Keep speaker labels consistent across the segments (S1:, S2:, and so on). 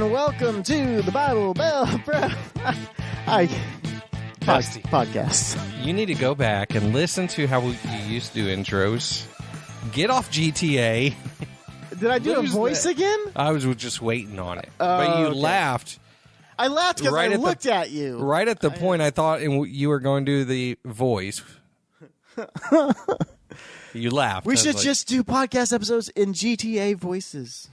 S1: and welcome to the Bible Bell podcast.
S2: You need to go back and listen to how we used to do intros. Get off GTA.
S1: Did I do a voice again?
S2: I was just waiting on it. But you laughed.
S1: I laughed because I looked at you.
S2: Right at the point I thought you were going to do the voice. You laughed.
S1: We should just do podcast episodes in GTA voices.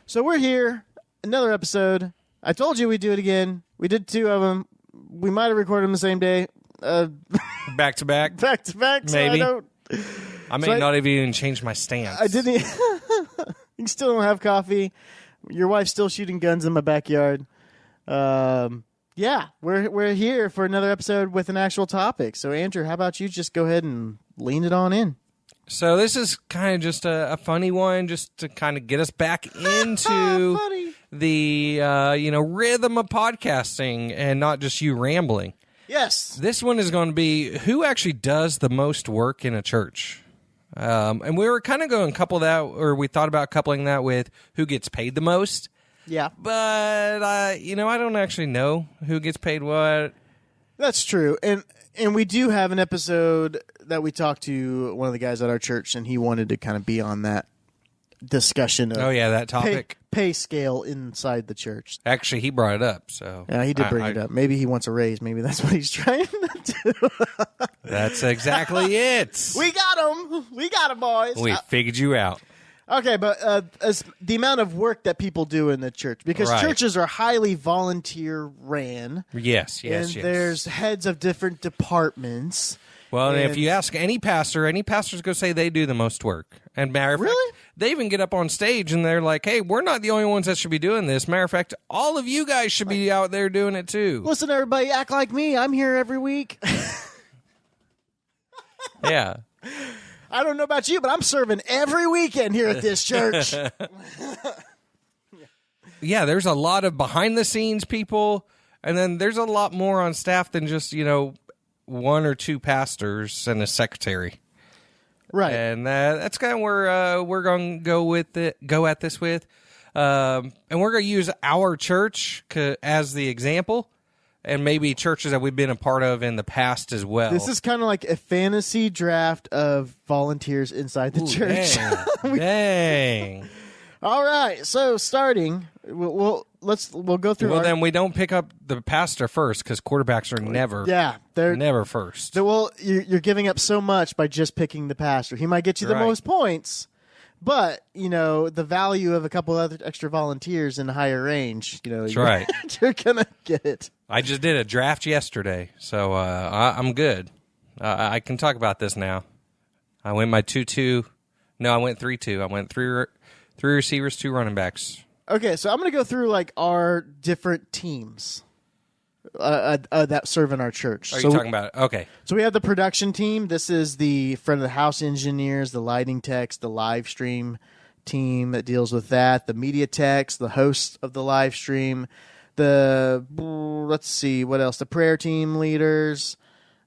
S1: So we're here. Another episode. I told you we'd do it again. We did 2 of them. We might have recorded them the same day.
S2: Back to back?
S1: Back to back.
S2: Maybe.
S1: So
S2: I may not have even changed my stance.
S1: I didn't. You still don't have coffee. Your wife's still shooting guns in my backyard. Yeah, we're here for another episode with an actual topic. So, Andrew, how about you just go ahead and lean it on in?
S2: So this is kind of just a funny one, just to kind of get us back into the rhythm of podcasting and not just you rambling.
S1: Yes.
S2: This one is going to be who actually does the most work in a church. And we were kind of going to couple that, or we thought about coupling that with who gets paid the most.
S1: Yeah.
S2: But, I don't actually know who gets paid what.
S1: That's true. And we do have an episode that we talked to one of the guys at our church, and he wanted to kind of be on that discussion of
S2: that topic.
S1: Pay scale inside the church.
S2: Actually, he brought it up. So
S1: yeah, he did bring it up. Maybe he wants a raise. Maybe that's what he's trying to do.
S2: That's exactly it.
S1: We got him. We got him, boys.
S2: We figured you out.
S1: Okay, but as the amount of work that people do in the church, because churches are highly volunteer ran.
S2: Yes.
S1: There's heads of different departments.
S2: Well, and if you ask any pastor's going to say they do the most work. And matter of fact, they even get up on stage and they're like, hey, we're not the only ones that should be doing this. Matter of fact, all of you guys should be out there doing it too.
S1: Listen, everybody, act like me. I'm here every week.
S2: Yeah.
S1: I don't know about you, but I'm serving every weekend here at this church.
S2: Yeah, there's a lot of behind-the-scenes people, and then there's a lot more on staff than just, 1 or 2 pastors and a secretary.
S1: Right.
S2: And that's kind of where we're going to go at this with. And we're going to use our church as the example. And maybe churches that we've been a part of in the past as well.
S1: This is kind of like a fantasy draft of volunteers inside the church.
S2: Dang.
S1: All right. So starting, we'll go through.
S2: Well, then we don't pick up the pastor first because quarterbacks are never.
S1: Yeah, they're
S2: never first.
S1: Well, you're giving up so much by just picking the pastor. He might get you the most points. But, the value of a couple other extra volunteers in a higher range,
S2: That's right.
S1: You're going to get it.
S2: I just did a draft yesterday, so I'm good. I can talk about this now. I went my 2-2. No, I went 3-2. I went three receivers, 2 running backs.
S1: Okay, so I'm going to go through, our different teams that serve in our church.
S2: Are you talking about it? Okay.
S1: So we have the production team. This is the front of the house engineers, the lighting techs, the live stream team that deals with that, the media techs, the hosts of the live stream, let's see, what else? The prayer team leaders,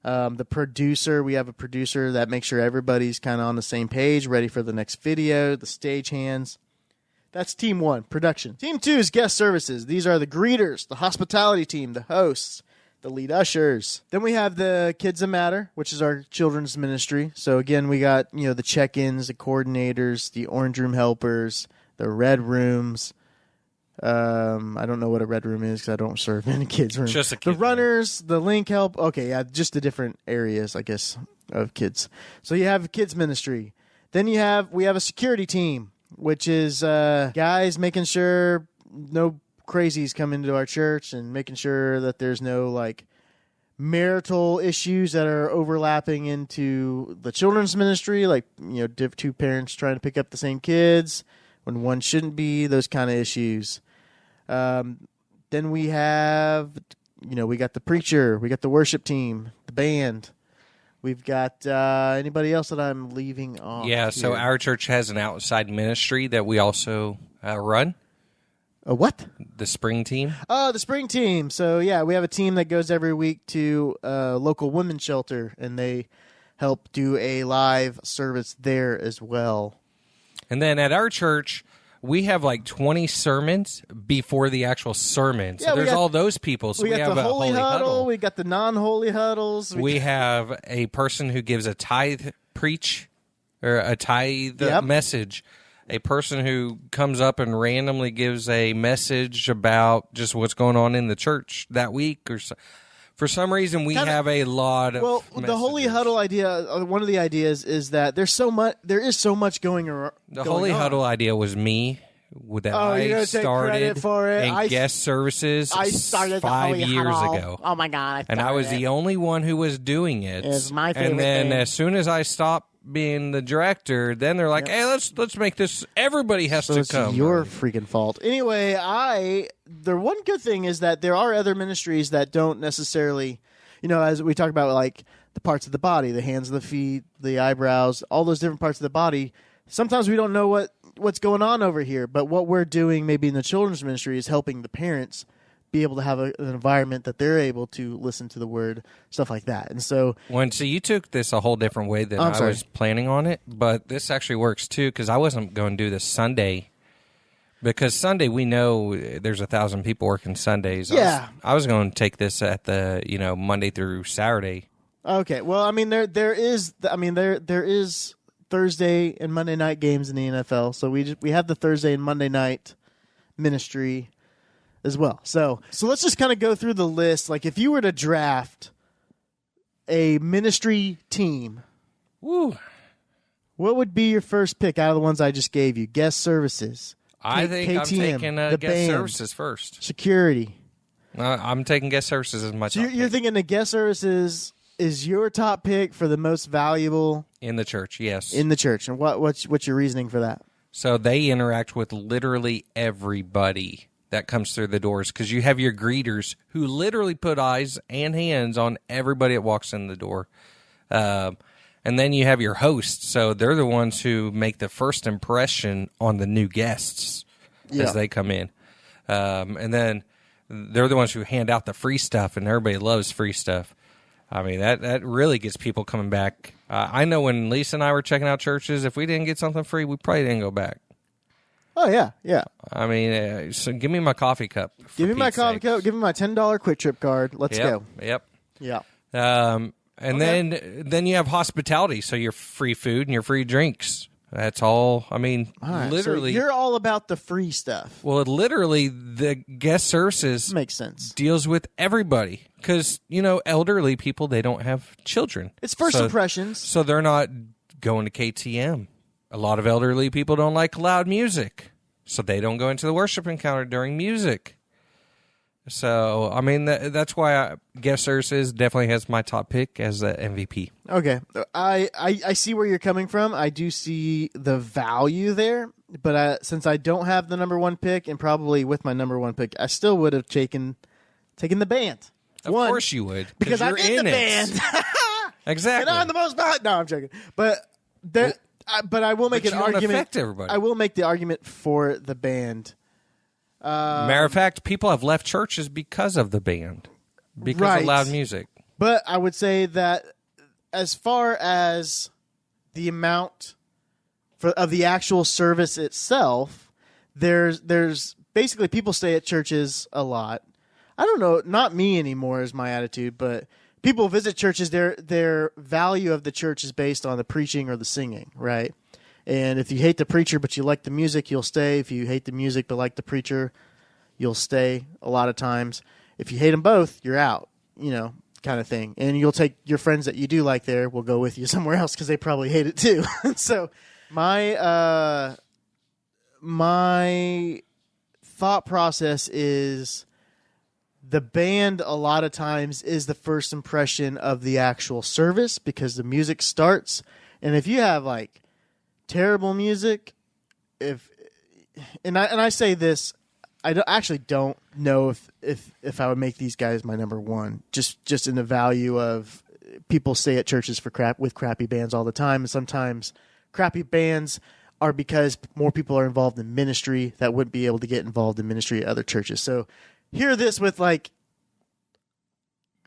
S1: the producer. We have a producer that makes sure everybody's kind of on the same page, ready for the next video, the stage hands. That's team 1, production. Team 2 is guest services. These are the greeters, the hospitality team, the hosts, the lead ushers. Then we have the Kids That Matter, which is our children's ministry. So again, we got, the check-ins, the coordinators, the orange room helpers, the red rooms. I don't know what a red room is because I don't serve in a kids room.
S2: Just a
S1: the runners, the link help. Okay, yeah, just the different areas, I guess, of kids. So you have kids ministry. Then we have a security team, which is guys making sure no crazies come into our church and making sure that there's no marital issues that are overlapping into the children's ministry, 2 parents trying to pick up the same kids when one shouldn't be, those kind of issues. Then we have, we got the preacher, we got the worship team, the band. We've got anybody else that I'm leaving off?
S2: Yeah, so our church has an outside ministry that we also run.
S1: A what?
S2: The spring team.
S1: Oh, the spring team. So, yeah, we have a team that goes every week to a local women's shelter, and they help do a live service there as well.
S2: And then at our church, we have like 20 sermons before the actual sermon. So
S1: Yeah,
S2: there's all those people. So we
S1: got
S2: have
S1: the
S2: a
S1: holy
S2: holy huddle.
S1: we got the non-holy huddles.
S2: We have a person who gives a tithe preach or a tithe
S1: Yep.
S2: message. A person who comes up and randomly gives a message about just what's going on in the church that week, or so. For some reason we have a lot of.
S1: Well, the holy
S2: messages.
S1: huddle idea. One of the ideas is that there is so much going around.
S2: The holy huddle idea was me. That I
S1: you're gonna take
S2: started
S1: credit for it.
S2: in guest services
S3: I started the
S2: 5
S3: Holy
S2: years
S3: Huddle.
S2: ago.
S3: Oh my God!
S2: And I was the only one who was doing it.
S3: It's my favorite
S2: And then
S3: thing.
S2: as soon as I stopped being the director, then they're like, "Hey, let's make this. Everybody has
S1: So
S2: to
S1: it's
S2: come."
S1: your freaking fault. Anyway, the one good thing is that there are other ministries that don't necessarily, as we talk about, like the parts of the body, the hands, the feet, the eyebrows, all those different parts of the body. Sometimes we don't know what's going on over here, but what we're doing maybe in the children's ministry is helping the parents be able to have an environment that they're able to listen to the word, stuff like that. And so,
S2: So you took this a whole different way than
S1: I'm
S2: I
S1: sorry.
S2: was planning on it, but this actually works too because I wasn't going to do this Sunday. Because Sunday, we know there's 1,000 people working Sundays.
S1: Yeah.
S2: I was going to take this at the Monday through Saturday.
S1: okay, well, I mean, there is Thursday and Monday night games in the NFL, so we have the Thursday and Monday night ministry as well. So let's just kind of go through the list. Like, if you were to draft a ministry team,
S2: Woo!
S1: what would be your first pick out of the ones I just gave you? Guest services,
S2: I think I'm
S1: KTM,
S2: taking
S1: the
S2: guest
S1: band,
S2: services first.
S1: security.
S2: I'm taking guest services as my
S1: So
S2: top
S1: you're
S2: pick.
S1: thinking the guest services is your top pick for the most valuable
S2: In the church, yes.
S1: in the church, and what's your reasoning for that?
S2: So they interact with literally everybody that comes through the doors because you have your greeters who literally put eyes and hands on everybody that walks in the door. And then you have your hosts. So they're the ones who make the first impression on the new guests as they come in. And then they're the ones who hand out the free stuff, and everybody loves free stuff. I mean, that really gets people coming back. I know when Lisa and I were checking out churches, if we didn't get something free, we probably didn't go back.
S1: Oh yeah, yeah.
S2: I mean, so give me my coffee cup. for
S1: Give me my
S2: Pete's
S1: coffee
S2: sake.
S1: cup. Give me my $10 Quick Trip card. Let's go.
S2: Yep.
S1: Yeah.
S2: And then you have hospitality, so your free food and your free drinks. That's all. I mean,
S1: All right,
S2: literally.
S1: so you're all about the free stuff.
S2: Well, literally, the guest services
S1: Makes sense.
S2: deals with everybody because elderly people, they don't have children.
S1: It's first impressions.
S2: So they're not going to KTM. A lot of elderly people don't like loud music, so they don't go into the worship encounter during music. So, I mean, that's why guest services definitely has my top pick as the MVP.
S1: Okay, I see where you're coming from. I do see the value there, but since I don't have the number one pick, and probably with my number one pick, I still would have taken the band.
S2: Of course you would,
S1: because I'm
S2: you're
S1: in the
S2: it.
S1: band.
S2: Exactly.
S1: And I'm the most valuable. No, I'm joking. But but I will make
S2: But
S1: an
S2: you don't
S1: argument.
S2: affect everybody.
S1: I will make the argument for the band.
S2: Matter of fact, people have left churches because of the band, because
S1: Right.
S2: of loud music.
S1: But I would say that as far as the amount of the actual service itself, there's basically people stay at churches a lot. I don't know, not me anymore is my attitude, but people visit churches. Their value of the church is based on the preaching or the singing, right? And if you hate the preacher but you like the music, you'll stay. If you hate the music but like the preacher, you'll stay a lot of times. If you hate them both, you're out, kind of thing. And you'll take your friends that you do like there will go with you somewhere else because they probably hate it too. So my thought process is the band a lot of times is the first impression of the actual service because the music starts. And if you have like terrible music, and I say this, I actually don't know if I would make these guys my number one, just in the value of people stay at churches with crappy bands all the time, and sometimes crappy bands are because more people are involved in ministry that wouldn't be able to get involved in ministry at other churches. So hear this with like,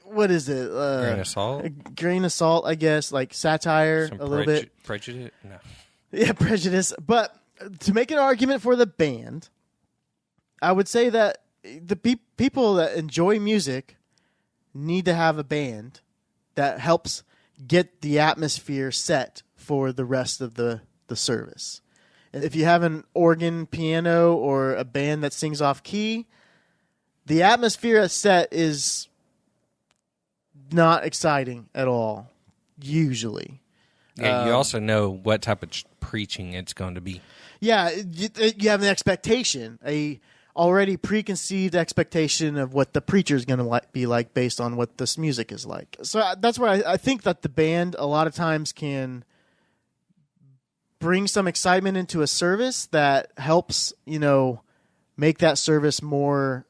S1: what is it?
S2: Grain of salt?
S1: A grain of salt, I guess, like satire
S2: Some
S1: a little bit.
S2: prejudice? No.
S1: Yeah, prejudice. But to make an argument for the band, I would say that the people that enjoy music need to have a band that helps get the atmosphere set for the rest of the service. And if you have an organ, piano, or a band that sings off key, the atmosphere set is not exciting at all, usually.
S2: Yeah, you also know what type of preaching it's going to be.
S1: Yeah, you have an expectation, a already preconceived expectation of what the preacher is going to be like based on what this music is like. So that's where I think that the band a lot of times can bring some excitement into a service that helps, make that service more.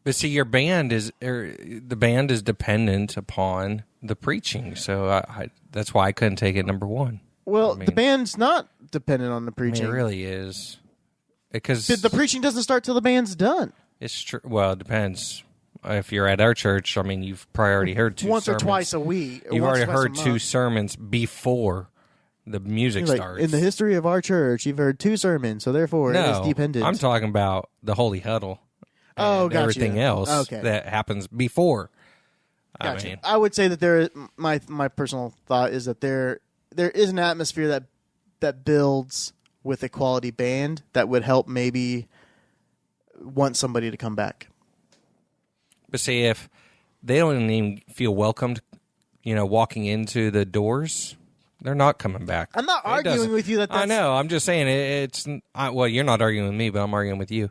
S2: But see, your band the band is dependent upon the preaching, so that's why I couldn't take it number one.
S1: Well, the band's not dependent on the preaching.
S2: It really is, because
S1: the preaching doesn't start till the band's done.
S2: It's true. Well, it depends. If you're at our church, I mean, you've probably already heard two
S1: once
S2: sermons.
S1: Or twice a week.
S2: You've already heard two sermons before the music starts.
S1: In the history of our church, you've heard two sermons, so therefore it is dependent.
S2: I'm talking about the Holy Huddle.
S1: Gotcha.
S2: Everything else that happens before.
S1: Gotcha. I would say that my personal thought is that there is an atmosphere that builds with a quality band that would help maybe want somebody to come back.
S2: But see, if they don't even feel welcomed, walking into the doors, they're not coming back.
S1: I'm not arguing with you that that's...
S2: I know. I'm just saying well, you're not arguing with me, but I'm arguing with you.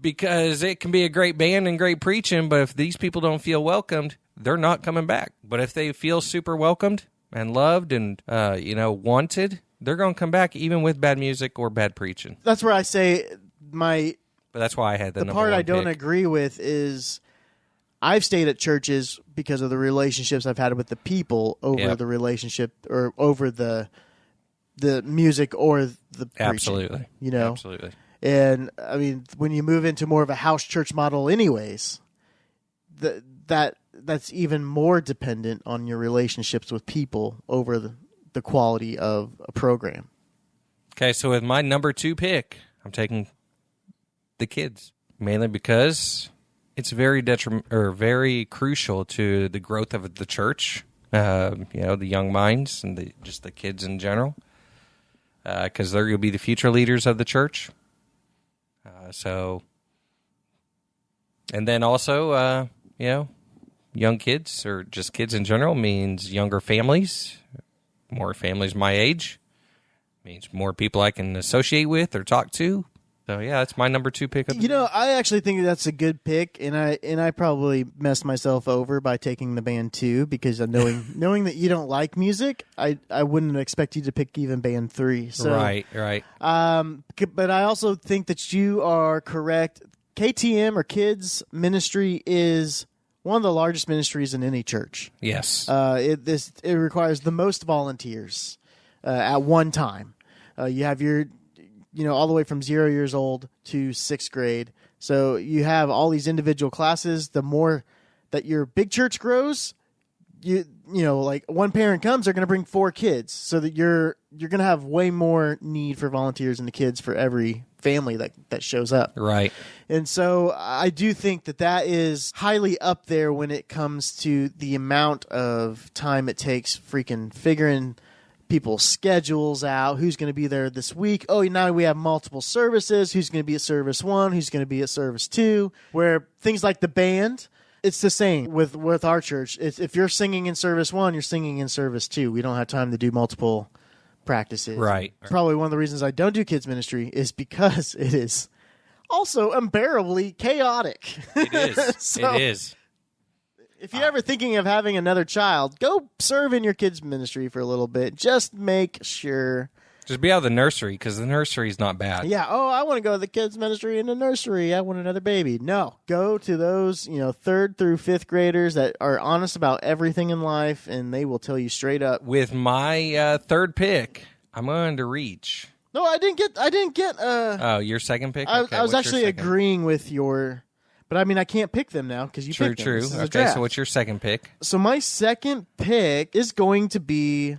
S2: Because it can be a great band and great preaching, but if these people don't feel welcomed, they're not coming back. But if they feel super welcomed and loved and, wanted, they're going to come back even with bad music or bad preaching.
S1: That's where I say
S2: But that's why I had the number
S1: part
S2: one
S1: I don't
S2: pick.
S1: agree with is I've stayed at churches because of the relationships I've had with the people over the relationship or over the music or the preaching.
S2: Absolutely. Absolutely.
S1: And I mean, when you move into more of a house church model anyways, that's even more dependent on your relationships with people over the quality of a program.
S2: Okay, so with my number 2 pick, I'm taking the kids, mainly because it's very very crucial to the growth of the church. The young minds and just the kids in general, because they're going to be the future leaders of the church. And then also, young kids or just kids in general means younger families, more families my age, means more people I can associate with or talk to. So yeah, that's my number 2 pick.
S1: I actually think that's a good pick, and I probably messed myself over by taking the band 2 because of knowing that you don't like music, I wouldn't expect you to pick even band 3. So,
S2: right.
S1: But I also think that you are correct. KTM or Kids Ministry is one of the largest ministries in any church.
S2: Yes.
S1: It requires the most volunteers at one time. You have your all the way from 0 years old to 6th grade. So you have all these individual classes. The more that your big church grows, like one parent comes, they're going to bring 4 kids. So that you're going to have way more need for volunteers and the kids for every family that shows up.
S2: Right.
S1: And so I do think that is highly up there when it comes to the amount of time it takes freaking figuring people's schedules out, who's going to be there this week. Oh, now we have multiple services. Who's going to be at service 1? Who's going to be at service 2? Where things like the band, it's the same with our church. If you're singing in service 1, you're singing in service 2. We don't have time to do multiple practices.
S2: Right.
S1: Probably one of the reasons I don't do kids ministry is because it is also unbearably chaotic.
S2: It is. It is.
S1: If you're ever thinking of having another child, go serve in your kids' ministry for a little bit. Just make sure.
S2: Just be out of the nursery, because the nursery is not bad.
S1: Yeah. Oh, I want to go to the kids' ministry in the nursery. I want another baby. No. Go to those, 3rd through 5th graders that are honest about everything in life, and they will tell you straight up.
S2: With my 3rd pick, I'm going to reach.
S1: No, I didn't get.
S2: Oh, your 2nd pick?
S1: Okay, I was actually agreeing with your. But I mean, I can't pick them now because you picked them.
S2: True.
S1: Okay,
S2: so what's your 2nd pick?
S1: So my 2nd pick is going to be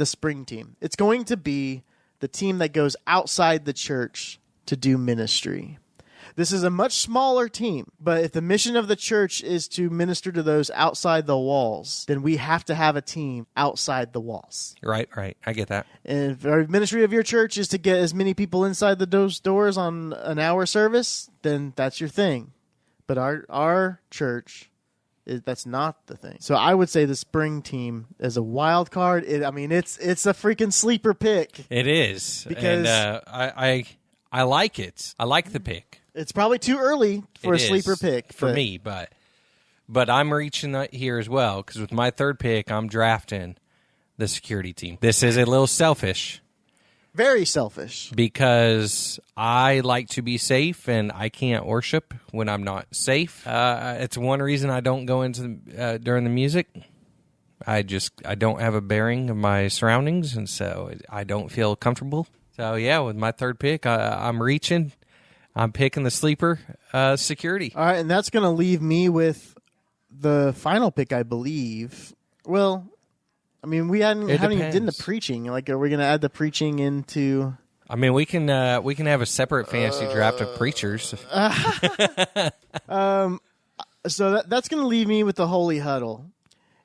S1: the spring team. It's going to be the team that goes outside the church to do ministry. This is a much smaller team, but if the mission of the church is to minister to those outside the walls, then we have to have a team outside the walls.
S2: Right. I get that.
S1: And if our ministry of your church is to get as many people inside those doors on an hour service, then that's your thing. But our church, that's not the thing. So I would say the spring team is a wild card. It's a freaking sleeper pick.
S2: It is.
S1: Because
S2: I like it. I like the pick.
S1: It's probably too early for a sleeper pick.
S2: For me, but I'm reaching that here as well, because with my third pick, I'm drafting the security team. This is a little selfish.
S1: Very selfish.
S2: Because I like to be safe, and I can't worship when I'm not safe. It's one reason I don't go into during the music. I don't have a bearing of my surroundings, and so I don't feel comfortable. So, yeah, with my third pick, I'm reaching. I'm picking the sleeper security.
S1: All right, and that's going to leave me with the final pick, I believe. Well, I mean, we haven't even done the preaching. Like, are we going to add the preaching into?
S2: I mean, we can have a separate fantasy draft of preachers.
S1: So that's going to leave me with the Holy Huddle.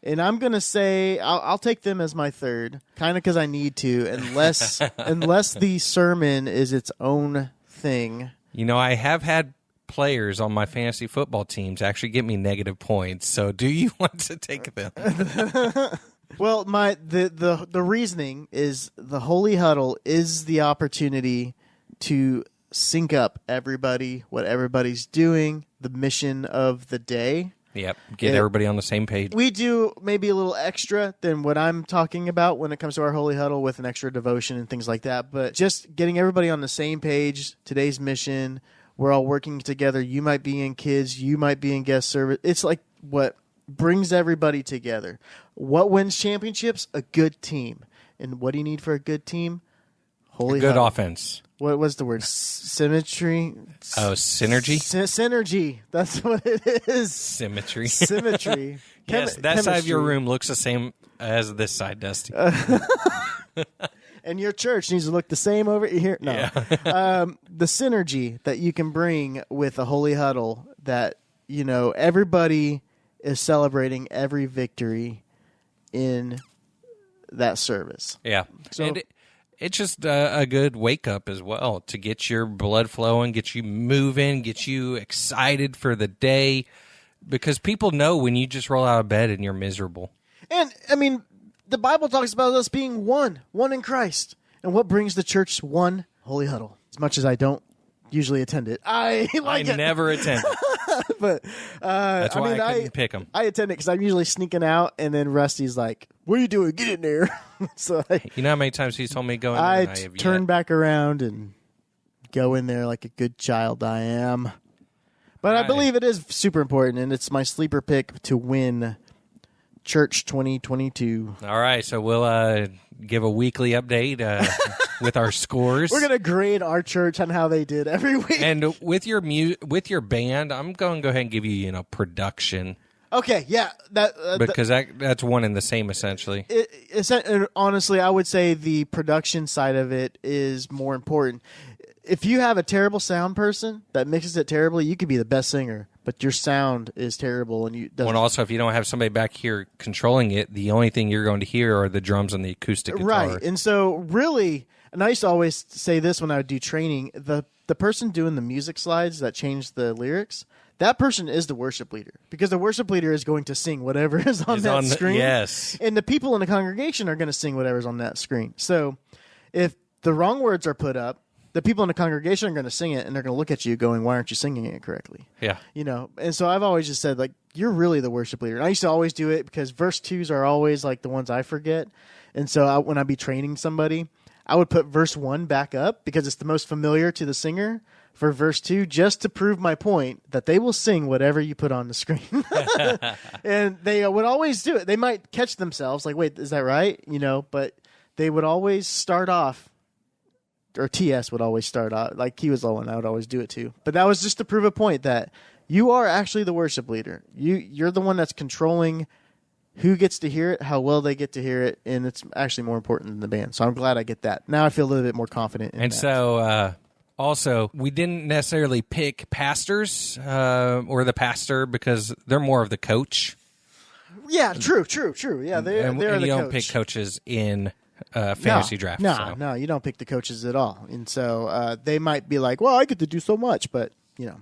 S1: And I'm going to say I'll take them as my third, kind of because I need to, unless the sermon is its own thing.
S2: You know, I have had players on my fantasy football teams actually get me negative points. So, do you want to take them?
S1: Well, the reasoning is the Holy Huddle is the opportunity to sync up everybody, what everybody's doing, the mission of the day.
S2: Yep, get everybody on the same page.
S1: We do maybe a little extra than what I'm talking about when it comes to our Holy Huddle with an extra devotion and things like that. But just getting everybody on the same page, today's mission, we're all working together. You might be in kids, you might be in guest service. It's like what brings everybody together. What wins championships? A good team. And what do you need for a good team? Holy
S2: Good
S1: Huddle.
S2: offense.
S1: What was the word? Symmetry?
S2: Oh, synergy?
S1: Synergy. That's what it is.
S2: Symmetry.
S1: Symmetry.
S2: Yes, that side of your room looks the same as this side, Dusty.
S1: And your church needs to look the same over here. No.
S2: Yeah.
S1: The synergy that you can bring with a Holy Huddle that, you know, everybody is celebrating every victory in that service.
S2: Yeah.
S1: So,
S2: and it's just a good wake up as well to get your blood flowing, get you moving, get you excited for the day, because people know when you just roll out of bed and you're miserable.
S1: And, I mean, the Bible talks about us being one in Christ. And what brings the church one? Holy Huddle. As much as I don't usually attend it, I
S2: never attend it.
S1: But
S2: that's why I couldn't pick them.
S1: I attend it because I'm usually sneaking out, and then Rusty's like, "What are you doing? Get in there!" So
S2: you know how many times he's told me to go in there?
S1: I turn back around and go in there like a good child I am. But I believe it is super important, and it's my sleeper pick to win Church 2022.
S2: All right, so we'll give a weekly update with our scores.
S1: We're gonna grade our church on how they did every week.
S2: And with your band, I'm going to go ahead and give you production.
S1: Okay, yeah,
S2: because that's one and the same essentially.
S1: Honestly, I would say the production side of it is more important. If you have a terrible sound person that mixes it terribly, you could be the best singer, but your sound is terrible, and you.
S2: Well, and also if you don't have somebody back here controlling it, the only thing you're going to hear are the drums and the acoustic guitar.
S1: Right, and so really. And I used to always say this when I would do training, the person doing the music slides that change the lyrics, that person is the worship leader. Because the worship leader is going to sing whatever is on that screen.
S2: Yes.
S1: And the people in the congregation are going to sing whatever's on that screen. So if the wrong words are put up, the people in the congregation are going to sing it, and they're going to look at you going, why aren't you singing it correctly?
S2: Yeah.
S1: You know, and so I've always just said, like, you're really the worship leader. And I used to always do it because verse 2s are always like the ones I forget. And so when I'd be training somebody, I would put verse 1 back up because it's the most familiar to the singer for verse 2, just to prove my point that they will sing whatever you put on the screen. And they would always do it. They might catch themselves like, wait, is that right? You know, but they would always start off, or TS would always start off, like he was the one I would always do it too. But that was just to prove a point that you are actually the worship leader. You're the one that's controlling who gets to hear it, how well they get to hear it, and it's actually more important than the band. So I'm glad I get that. Now I feel a little bit more confident in
S2: And
S1: that.
S2: so, also, we didn't necessarily pick pastors or the pastor because they're more of the coach.
S1: Yeah, true. Yeah, they're
S2: And
S1: the
S2: you don't
S1: coach.
S2: pick coaches in fantasy draft. So.
S1: No, you don't pick the coaches at all. And so they might be like, well, I get to do so much, but,
S2: Yeah.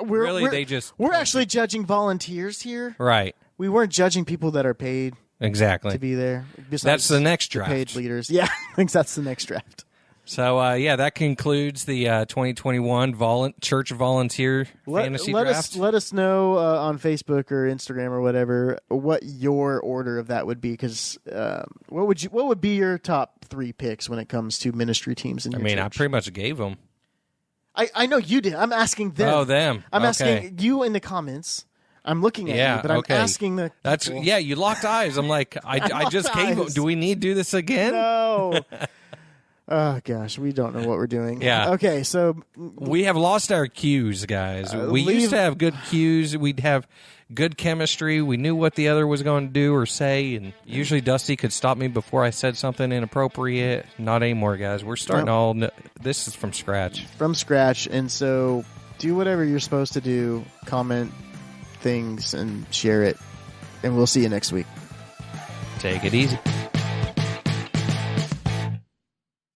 S1: we're actually judging volunteers here.
S2: Right.
S1: We weren't judging people that are paid
S2: Exactly.
S1: to be there.
S2: That's the next
S1: the
S2: draft.
S1: paid leaders. Yeah, I think that's the next draft.
S2: So, that concludes the 2021 church volunteer fantasy draft.
S1: Let us know on Facebook or Instagram or whatever what your order of that would be. Because what would be your top 3 picks when it comes to ministry teams in your church?
S2: I pretty much gave them.
S1: I know you did. I'm asking them.
S2: Oh, them.
S1: I'm
S2: Okay.
S1: asking you in the comments. I'm looking at you, but I'm asking the people.
S2: You locked eyes. I'm like, I just gave them.
S1: eyes.
S2: Do we need to do this again?
S1: No. Oh, gosh. We don't know what we're doing.
S2: Yeah.
S1: Okay, so
S2: We have lost our cues, guys. We
S1: leave-
S2: used to have good cues. We'd have good chemistry. We knew what the other was going to do or say, and usually Dusty could stop me before I said something inappropriate. Not anymore, guys. We're starting this is from scratch.
S1: from scratch, and so do whatever you're supposed to do. Comment things and share it, and we'll see you next week.
S2: Take it easy.